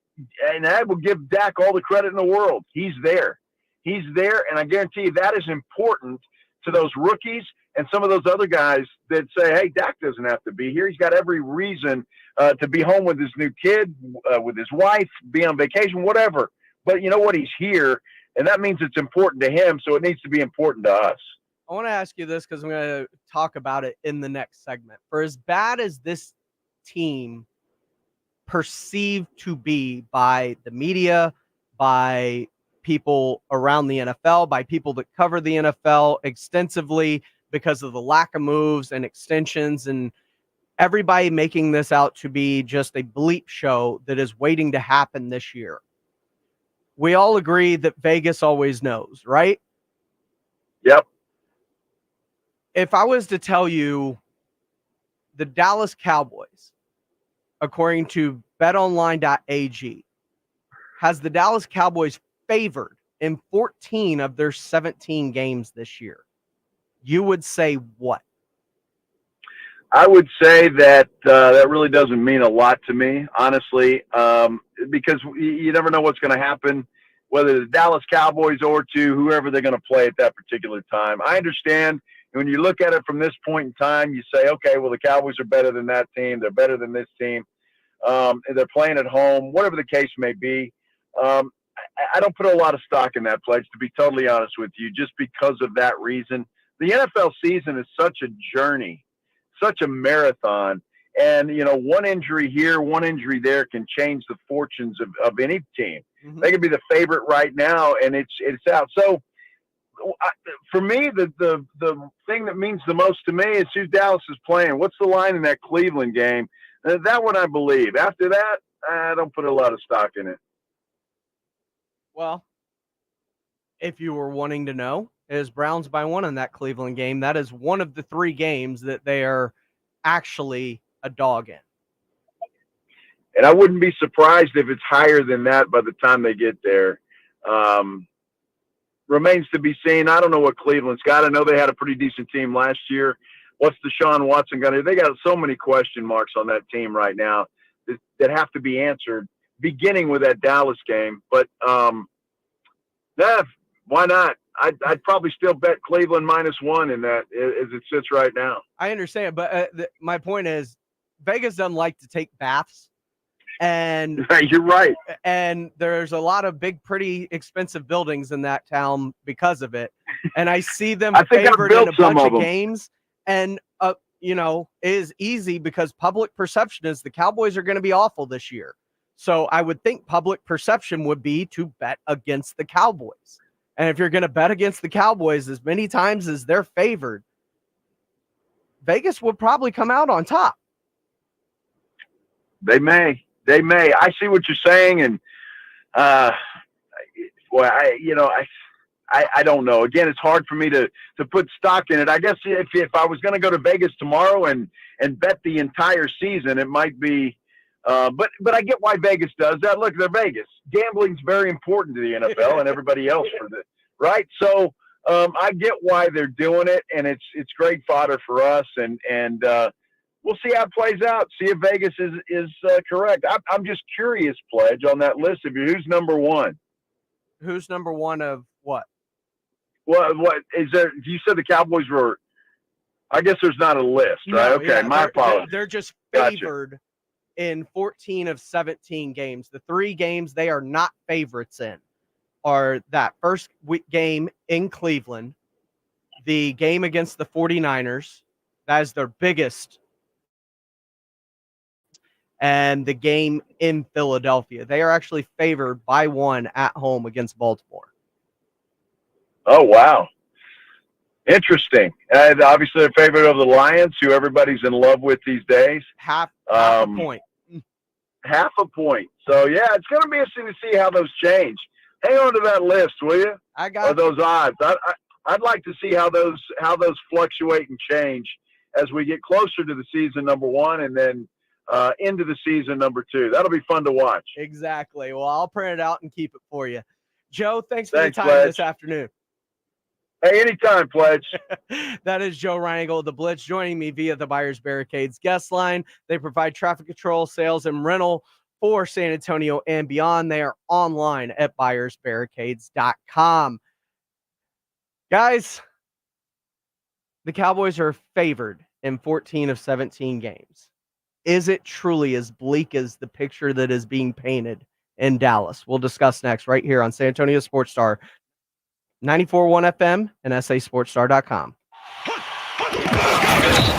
I will give Dak all the credit in the world. He's there. He's there, and I guarantee you that is important to those rookies and some of those other guys that say, hey, Dak doesn't have to be here. He's got every reason to be home with his new kid, with his wife, be on vacation, whatever. But you know what? He's here. And that means it's important to him, so it needs to be important to us. I want to ask you this because I'm going to talk about it in the next segment. For as bad as this team perceived to be by the media, by people around the NFL, by people that cover the NFL extensively because of the lack of moves and extensions and everybody making this out to be just a bleep show that is waiting to happen this year. We all agree that Vegas always knows, right? Yep. If I was to tell you the Dallas Cowboys, according to betonline.ag, has the Dallas Cowboys favored in 14 of their 17 games this year, you would say what? I would say that that really doesn't mean a lot to me, honestly, because you never know what's going to happen, whether the Dallas Cowboys or to whoever they're going to play at that particular time. I understand when you look at it from this point in time, you say, okay, well, the Cowboys are better than that team. They're better than this team. And they're playing at home, whatever the case may be. I don't put a lot of stock in that pledge, to be totally honest with you, just because of that reason. The NFL season is such a journey, such a marathon. And, you know, one injury here, one injury there can change the fortunes of any team. Mm-hmm. They could be the favorite right now, and it's out. So, for me, the thing that means the most to me is who Dallas is playing. What's the line in that Cleveland game? That one I believe. After that, I don't put a lot of stock in it. Well, if you were wanting to know, it is Browns by 1 in that Cleveland game. That is one of the 3 games that they are actually a dog in. And I wouldn't be surprised if it's higher than that by the time they get there. Remains to be seen. I don't know what Cleveland's got. I know they had a pretty decent team last year. What's Deshaun Watson going to do? They got so many question marks on that team right now that have to be answered, beginning with that Dallas game. But why not? I'd probably still bet Cleveland -1 in that as it sits right now. I understand, but my point is Vegas doesn't like to take baths. And you're right. And there's a lot of big, pretty expensive buildings in that town because of it. And I see them favored in a bunch of games. And, you know, it is easy because public perception is the Cowboys are going to be awful this year. So I would think public perception would be to bet against the Cowboys. And if you're going to bet against the Cowboys as many times as they're favored, Vegas would probably come out on top. They may. I see what you're saying, and I don't know. Again, it's hard for me to put stock in it. I guess if I was going to go to Vegas tomorrow and bet the entire season, it might be. But I get why Vegas does that. Look, they're Vegas. Gambling's very important to the NFL and everybody else right. So I get why they're doing it, and it's great fodder for us, and we'll see how it plays out. See if Vegas is correct. I'm just curious, Pledge, on that list of you. Who's number 1? Who's number 1 of what? Well, what is there? You said the Cowboys were. I guess there's not a list, right? Okay, yeah, my apologies. They're just favored in 14 of 17 games. The 3 games they are not favorites in are that first week game in Cleveland, the game against the 49ers. That is their biggest. and the game in Philadelphia. They are actually favored by 1 at home against Baltimore. Oh, wow. Interesting. And obviously a favorite of the Lions, who everybody's in love with these days. Half a point. Half a point. So, yeah, it's going to be interesting to see how those change. Hang on to that list, will you? I got or those odds. I'd like to see how those fluctuate and change as we get closer to the season, number one, and then into the season, number two. That'll be fun to watch. Exactly. Well, I'll print it out and keep it for you. Joe, thanks for the time Pledge. this afternoon. Hey, anytime, Pledge. That is Joe Reinagle, the Blitz, joining me via the Buyers Barricades guest line. They provide traffic control, sales, and rental for San Antonio and beyond. They are online at buyersbarricades.com. Guys, the Cowboys are favored in 14 of 17 games. Is it truly as bleak as the picture that is being painted in Dallas? We'll discuss next right here on San Antonio Sports Star, 94.1 FM and sasportstar.com.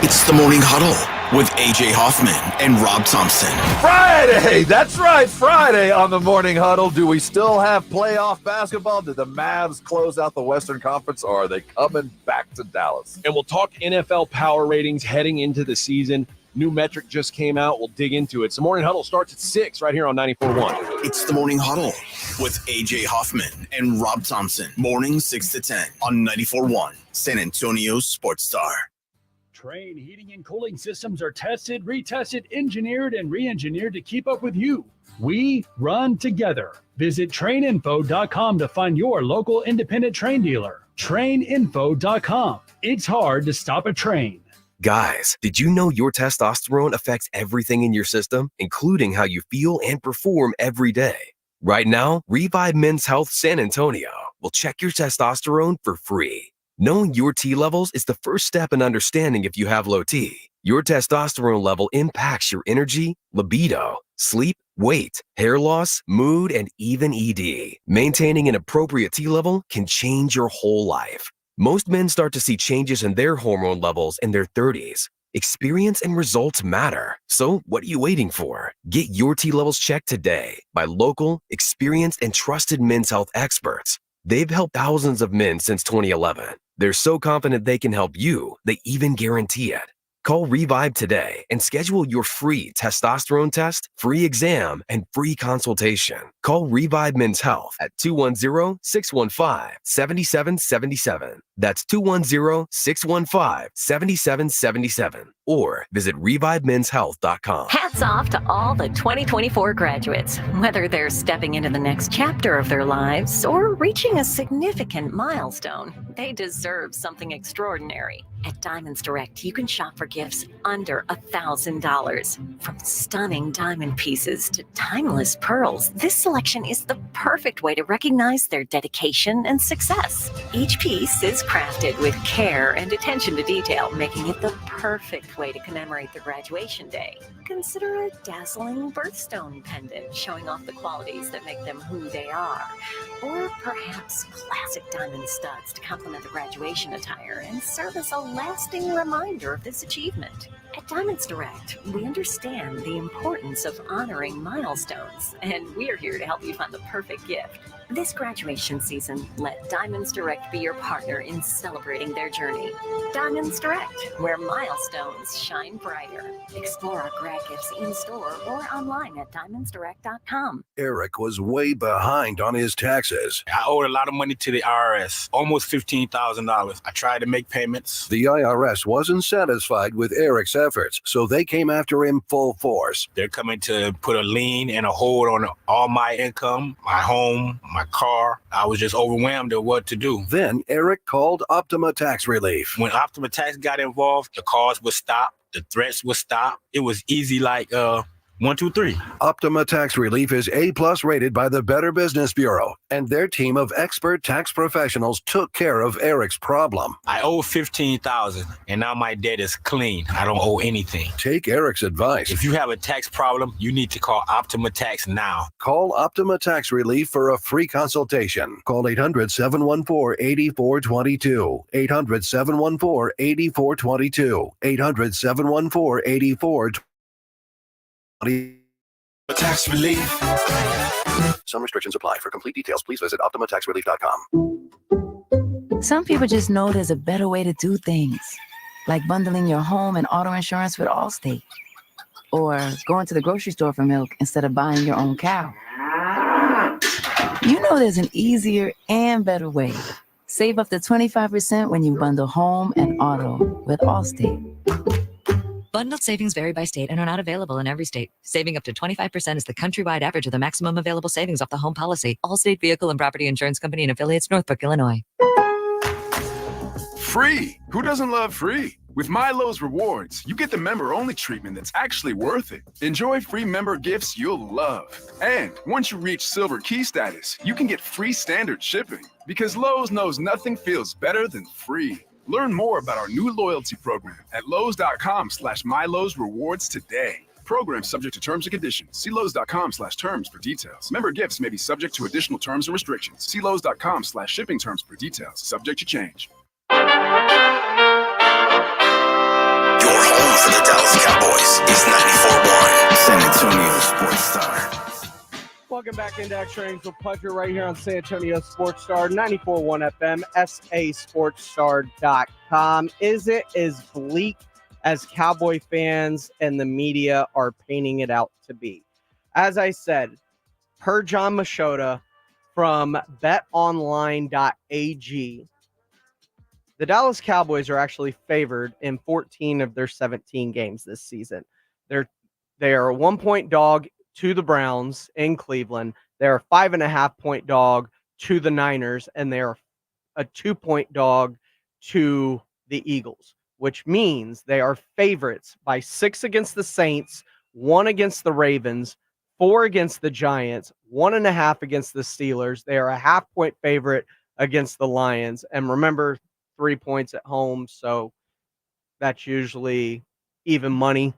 It's the Morning Huddle with AJ Hoffman and Rob Thompson. Friday! That's right, Friday on the Morning Huddle. Do we still have playoff basketball? Did the Mavs close out the Western Conference, or are they coming back to Dallas? And we'll talk NFL power ratings heading into the season. New metric just came out. We'll dig into it. So Morning Huddle starts at 6 right here on 94.1. It's the Morning Huddle with AJ Hoffman and Rob Thompson. Morning 6 to 10 on 94.1 San Antonio Sports Star. Train heating and cooling systems are tested, retested, engineered, and re-engineered to keep up with you. We run together. Visit traininfo.com to find your local independent train dealer. Traininfo.com. It's hard to stop a train. Guys, did you know your testosterone affects everything in your system, including how you feel and perform every day? Right now, Revive Men's Health San Antonio will check your testosterone for free. Knowing your T levels is the first step in understanding if you have low T. Your testosterone level impacts your energy, libido, sleep, weight, hair loss, mood, and even ED. Maintaining an appropriate T level can change your whole life. Most men start to see changes in their hormone levels in their 30s. Experience and results matter. So what are you waiting for? Get your T levels checked today by local, experienced, and trusted men's health experts. They've helped thousands of men since 2011. They're so confident they can help you, they even guarantee it. Call Revive today and schedule your free testosterone test, free exam, and free consultation. Call Revive Men's Health at 210-615-7777. That's 210-615-7777. Or visit revivemenshealth.com. Hats off to all the 2024 graduates. Whether they're stepping into the next chapter of their lives or reaching a significant milestone, they deserve something extraordinary. At Diamonds Direct, you can shop for gifts under $1,000. From stunning diamond pieces to timeless pearls, this selection is the perfect way to recognize their dedication and success. Each piece is crafted with care and attention to detail, making it the perfect way to commemorate their graduation day. Consider a dazzling birthstone pendant showing off the qualities that make them who they are. Or perhaps classic diamond studs to complement the graduation attire and serve as a lasting reminder of this achievement. At Diamonds Direct, we understand the importance of honoring milestones, and we are here to help you find the perfect gift. This graduation season, let Diamonds Direct be your partner in celebrating their journey. Diamonds Direct, where milestones shine brighter. Explore our grad gifts in-store or online at diamondsdirect.com. Eric was way behind on his taxes. I owed a lot of money to the IRS, almost $15,000. I tried to make payments. The IRS wasn't satisfied with Eric's efforts, so they came after him full force. They're coming to put a lien and a hold on all my income, my home, my car. I was just overwhelmed at what to do. Then Eric called Optima Tax Relief. When Optima Tax got involved, the calls would stop, the threats would stop. It was easy like 1, 2, 3. Optima Tax Relief is A+ rated by the Better Business Bureau, and their team of expert tax professionals took care of Eric's problem. I owe $15,000, and now my debt is clean. I don't owe anything. Take Eric's advice. If you have a tax problem, you need to call Optima Tax now. Call Optima Tax Relief for a free consultation. Call 800-714-8422. 800-714-8422. 800-714-8422. Tax relief. Some restrictions apply. For complete details, please visit OptimaTaxRelief.com. Some people just know there's a better way to do things, like bundling your home and auto insurance with Allstate, or going to the grocery store for milk instead of buying your own cow. You know there's an easier and better way. Save up to 25% when you bundle home and auto with Allstate. Bundled savings vary by state and are not available in every state. Saving up to 25% is the countrywide average of the maximum available savings off the home policy. Allstate Vehicle and Property Insurance Company and affiliates, Northbrook, Illinois. Free! Who doesn't love free? With Milo's Rewards, you get the member-only treatment that's actually worth it. Enjoy free member gifts you'll love. And once you reach Silver Key status, you can get free standard shipping. Because Lowe's knows nothing feels better than free. Learn more about our new loyalty program at Lowe's.com/Milo's Rewards today. Program subject to terms and conditions. See Lowe's.com/terms for details. Member gifts may be subject to additional terms and restrictions. See Lowe's.com/shipping terms for details. Subject to change. Your home for the Dallas Cowboys is 94.1 San Antonio Sports Star. Welcome back into Extra Innings with Pleasure right here on San Antonio Sports Star, 94.1 FM, sasportstar.com. Is it as bleak as Cowboy fans and the media are painting it out to be? As I said, per John Machota from betonline.ag, the Dallas Cowboys are actually favored in 14 of their 17 games this season. They are a 1-point dog to the Browns in Cleveland. They're a 5.5-point dog to the Niners, and they're a 2-point dog to the Eagles, which means they are favorites by 6 against the Saints, 1 against the Ravens, 4 against the Giants, 1.5 against the Steelers. They are a half-point favorite against the Lions. And remember, 3 points at home, so that's usually even money.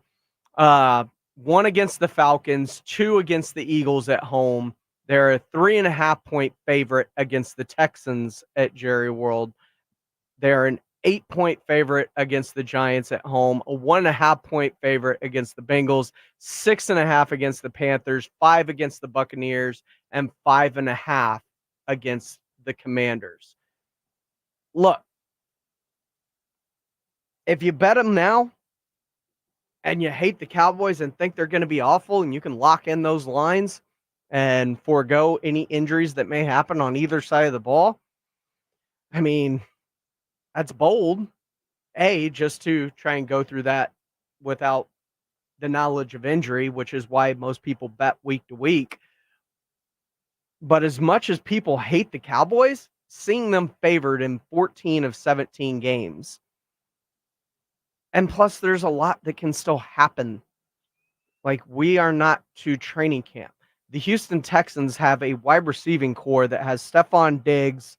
1 against the Falcons, 2 against the Eagles at home. They're a 3.5-point favorite against the Texans at Jerry World. They're an 8-point favorite against the Giants at home, a 1.5-point favorite against the Bengals, 6.5 against the Panthers, 5 against the Buccaneers, and 5.5 against the Commanders. Look, if you bet them now, and you hate the Cowboys and think they're going to be awful, and you can lock in those lines and forego any injuries that may happen on either side of the ball, I mean, that's bold. Just to try and go through that without the knowledge of injury, which is why most people bet week to week. But as much as people hate the Cowboys, seeing them favored in 14 of 17 games, and plus, there's a lot that can still happen. Like, we are not to training camp. The Houston Texans have a wide receiving core that has Stephon Diggs,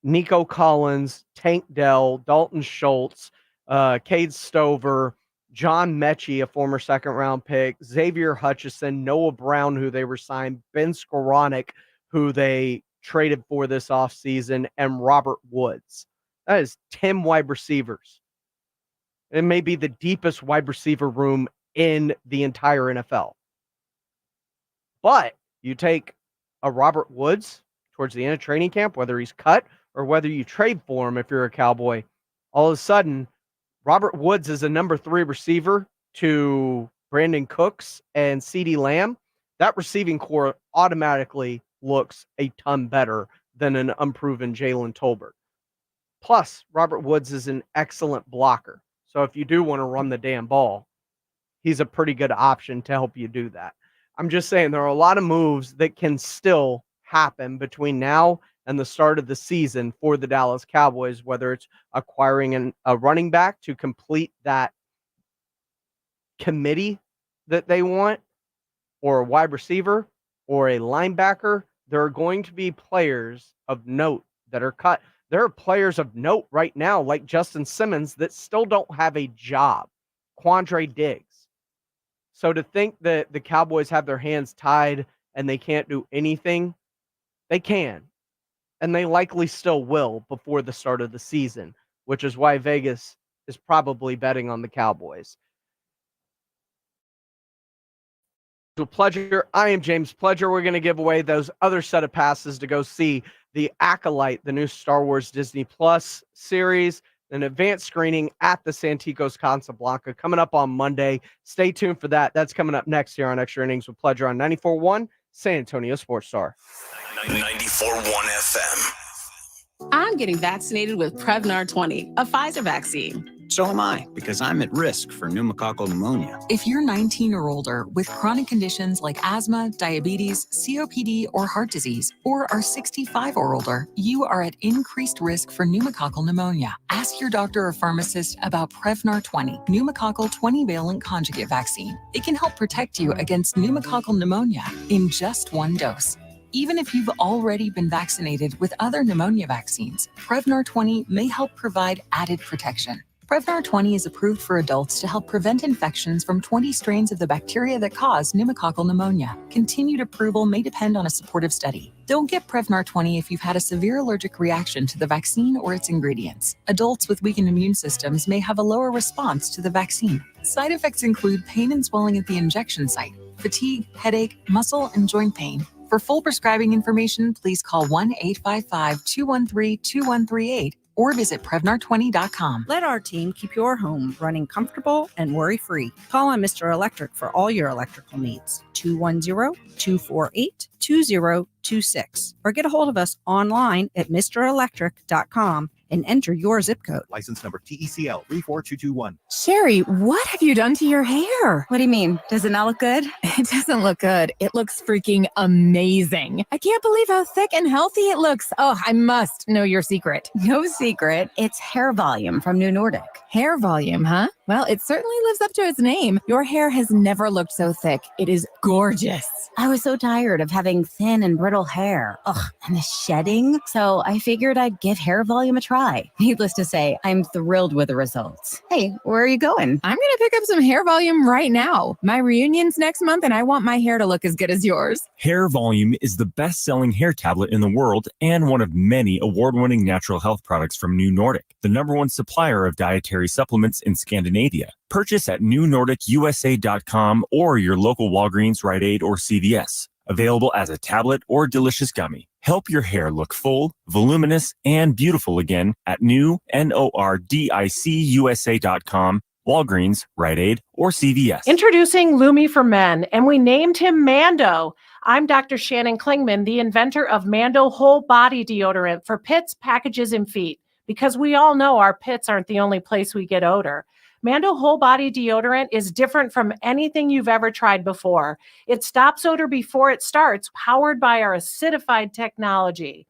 Nico Collins, Tank Dell, Dalton Schultz, Cade Stover, John Mechie, a former second-round pick, Xavier Hutchinson, Noah Brown, who they re-signed, Ben Skoranek, who they traded for this offseason, and Robert Woods. That is 10 wide receivers. It may be the deepest wide receiver room in the entire NFL. But you take a Robert Woods towards the end of training camp, whether he's cut or whether you trade for him if you're a Cowboy, all of a sudden, Robert Woods is a number 3 receiver to Brandon Cooks and CeeDee Lamb. That receiving core automatically looks a ton better than an unproven Jalen Tolbert. Plus, Robert Woods is an excellent blocker. So if you do want to run the damn ball, he's a pretty good option to help you do that. I'm just saying there are a lot of moves that can still happen between now and the start of the season for the Dallas Cowboys, whether it's acquiring a running back to complete that committee that they want, or a wide receiver, or a linebacker. There are going to be players of note that are cut. There are players of note right now, like Justin Simmons, that still don't have a job. Quandre Diggs. So to think that the Cowboys have their hands tied and they can't do anything, they can. And they likely still will before the start of the season, which is why Vegas is probably betting on the Cowboys. With Pleasure. I am James Pledger. We're going to give away those other set of passes to go see The Acolyte, the new Star Wars Disney Plus series, an advanced screening at the Santikos Casablanca coming up on Monday. Stay tuned for that. That's coming up next here on Extra Innings with Pleasure on 94.1 San Antonio Sports Star. 94.1 FM. I'm getting vaccinated with Prevnar 20, a Pfizer vaccine. So am I, because I'm at risk for pneumococcal pneumonia. If you're 19 or older with chronic conditions like asthma, diabetes, COPD, or heart disease, or are 65 or older, you are at increased risk for pneumococcal pneumonia. Ask your doctor or pharmacist about Prevnar 20, pneumococcal 20-valent conjugate vaccine. It can help protect you against pneumococcal pneumonia in just one dose. Even if you've already been vaccinated with other pneumonia vaccines, Prevnar 20 may help provide added protection. Prevnar 20 is approved for adults to help prevent infections from 20 strains of the bacteria that cause pneumococcal pneumonia. Continued approval may depend on a supportive study. Don't get Prevnar 20 if you've had a severe allergic reaction to the vaccine or its ingredients. Adults with weakened immune systems may have a lower response to the vaccine. Side effects include pain and swelling at the injection site, fatigue, headache, muscle, and joint pain. For full prescribing information, please call 1-855-213-2138 or visit Prevnar20.com. Let our team keep your home running comfortable and worry-free. Call on Mr. Electric for all your electrical needs. 210-248-2026. Or get a hold of us online at MrElectric.com and enter your zip code. License number TECL 34221. Sherry, what have you done to your hair? What do you mean? Does it not look good? It doesn't look good. It looks freaking amazing. I can't believe how thick and healthy it looks. Oh, I must know your secret. No secret. It's hair volume from New Nordic. Hair volume, huh? Well, it certainly lives up to its name. Your hair has never looked so thick. It is gorgeous. I was so tired of having thin and brittle hair. Ugh, and the shedding. So I figured I'd give hair volume a try. Needless to say, I'm thrilled with the results. Hey, where are you going? I'm going to pick up some hair volume right now. My reunion's next month and I want my hair to look as good as yours. Hair Volume is the best-selling hair tablet in the world and one of many award-winning natural health products from New Nordic, the #1 supplier of dietary supplements in Scandinavia. Purchase at newnordicusa.com or your local Walgreens, Rite Aid, or CVS. Available as a tablet or delicious gummy. Help your hair look full, voluminous, and beautiful again at newnordicusa.com, Walgreens, Rite Aid, or CVS. Introducing Lumi for Men, and we named him Mando. I'm Dr. Shannon Klingman, the inventor of Mando Whole Body Deodorant for pits, packages, and feet, because we all know our pits aren't the only place we get odor. Mando Whole Body Deodorant is different from anything you've ever tried before. It stops odor before it starts, powered by our acidified technology.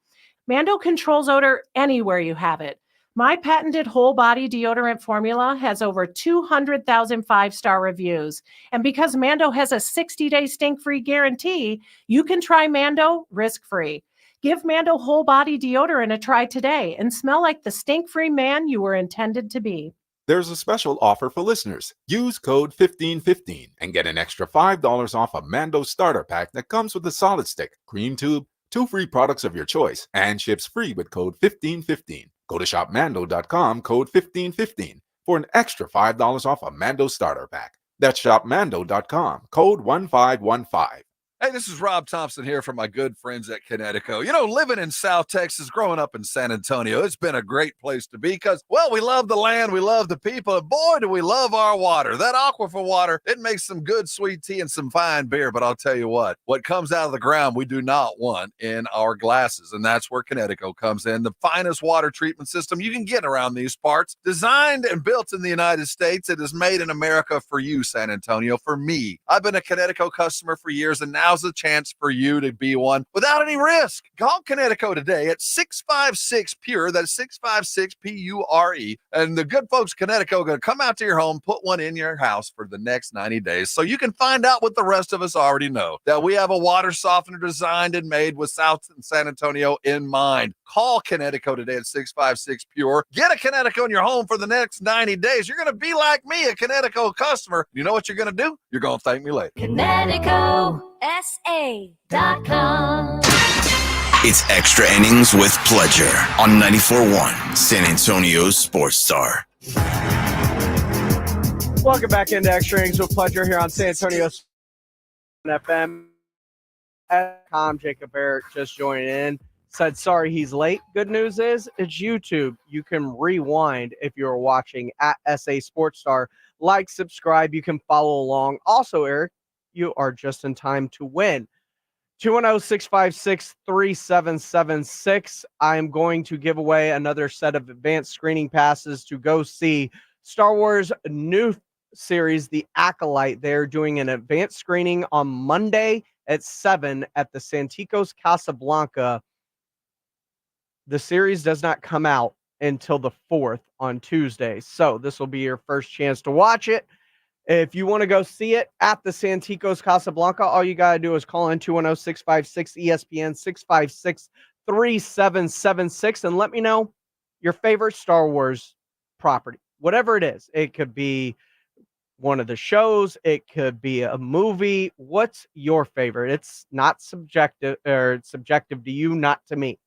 Mando controls odor anywhere you have it. My patented whole body deodorant formula has over 200,000 five-star reviews. And because Mando has a 60-day stink-free guarantee, you can try Mando risk-free. Give Mando Whole Body Deodorant a try today and smell like the stink-free man you were intended to be. There's a special offer for listeners. Use code 1515 and get an extra $5 off a Mando starter pack that comes with a solid stick, cream tube, 2 free products of your choice, and ships free with code 1515. Go to shopmando.com, code 1515 for an extra $5 off a Mando starter pack. That's shopmando.com, code 1515. Hey, this is Rob Thompson here from my good friends at Connecticut. You know, living in South Texas, growing up in San Antonio, it's been a great place to be because, well, we love the land, we love the people, and boy, do we love our water. That aquifer water, it makes some good sweet tea and some fine beer, but I'll tell you what comes out of the ground we do not want in our glasses, and that's where Connecticut comes in, the finest water treatment system you can get around these parts. Designed and built in the United States, it is made in America for you, San Antonio, for me. I've been a Connecticut customer for years, and now's the chance for you to be one without any risk. Call Connecticut today at 656-PURE. That's 656-PURE. And the good folks Connecticut are going to come out to your home, put one in your house for the next 90 days so you can find out what the rest of us already know, that we have a water softener designed and made with South and San Antonio in mind. Call Connecticut today at 656-PURE. Get a Connecticut in your home for the next 90 days. You're going to be like me, a Connecticut customer. You know what you're going to do? You're going to thank me later. ConnecticutSA.com. It's Extra Innings with Pleasure on 94.1 San Antonio Sports Star. Welcome back into Extra Innings with Pleasure here on San Antonio FM. Jacob Barrett just joined in. Said sorry he's late. Good news is it's YouTube. You can rewind if you're watching at SA Sports Star. Like, subscribe. You can follow along. Also, Eric, you are just in time to win. 210-656-3776. I am going to give away another set of advanced screening passes to go see Star Wars new series, The Acolyte. They're doing an advanced screening on Monday at 7 at the Santikos Casablanca. The series does not come out until the 4th on Tuesday. So this will be your first chance to watch it. If you want to go see it at the Santikos Casablanca, all you got to do is call in 210-656-ESPN, 656-3776, and let me know your favorite Star Wars property, whatever it is. It could be one of the shows. It could be a movie. What's your favorite? It's not subjective, or it's subjective to you, not to me.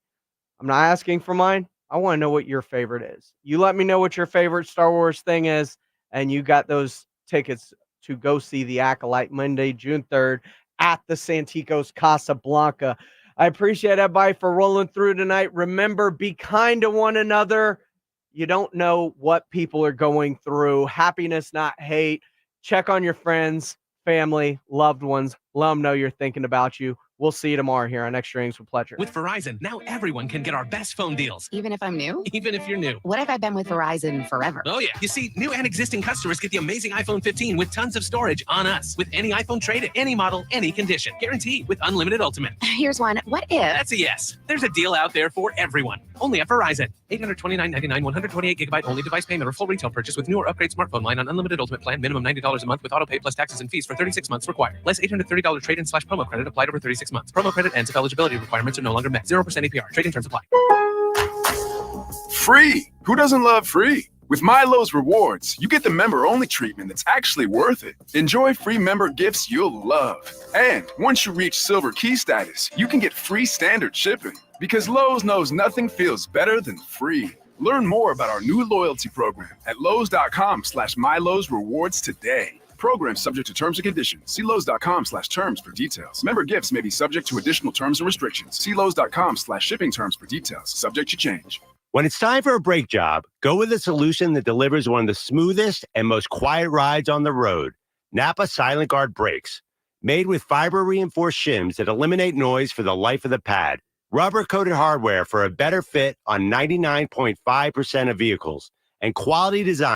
I'm not asking for mine. I want to know what your favorite is. You let me know what your favorite Star Wars thing is, and you got those tickets to go see The Acolyte Monday, June 3rd at the Santikos Casablanca. I appreciate everybody for rolling through tonight. Remember, be kind to one another. You don't know what people are going through. Happiness, not hate. Check on your friends, family, loved ones. Let them know you're thinking about you. We'll see you tomorrow here on Extra Innings with Pleasure. With Verizon, now everyone can get our best phone deals. Even if I'm new? Even if you're new. What if I've been with Verizon forever? Oh, yeah. You see, new and existing customers get the amazing iPhone 15 with tons of storage on us. With any iPhone trade-in, any model, any condition. Guaranteed with unlimited ultimate. Here's one. What if? That's a yes. There's a deal out there for everyone. Only at Verizon. $829.99, 128 gigabyte only device payment or full retail purchase with new or upgrade smartphone line on unlimited ultimate plan. Minimum $90 a month with auto pay plus taxes and fees for 36 months required. Less $830 trade-in/promo credit applied over 36 months. Promo credit ends if eligibility requirements are no longer met. 0% APR. Trade-in terms apply. Free! Who doesn't love free? With Milo's Rewards, you get the member-only treatment that's actually worth it. Enjoy free member gifts you'll love. And once you reach Silver Key status, you can get free standard shipping. Because Lowe's knows nothing feels better than free. Learn more about our new loyalty program at Lowe's.com/MyLowe's Rewards today. Program subject to terms and conditions. See Lowe's.com/terms for details. Member gifts may be subject to additional terms and restrictions. See Lowe's.com/shipping terms for details. Subject to change. When it's time for a brake job, go with a solution that delivers one of the smoothest and most quiet rides on the road. Napa Silent Guard brakes. Made with fiber-reinforced shims that eliminate noise for the life of the pad. Rubber-coated hardware for a better fit on 99.5% of vehicles. And quality design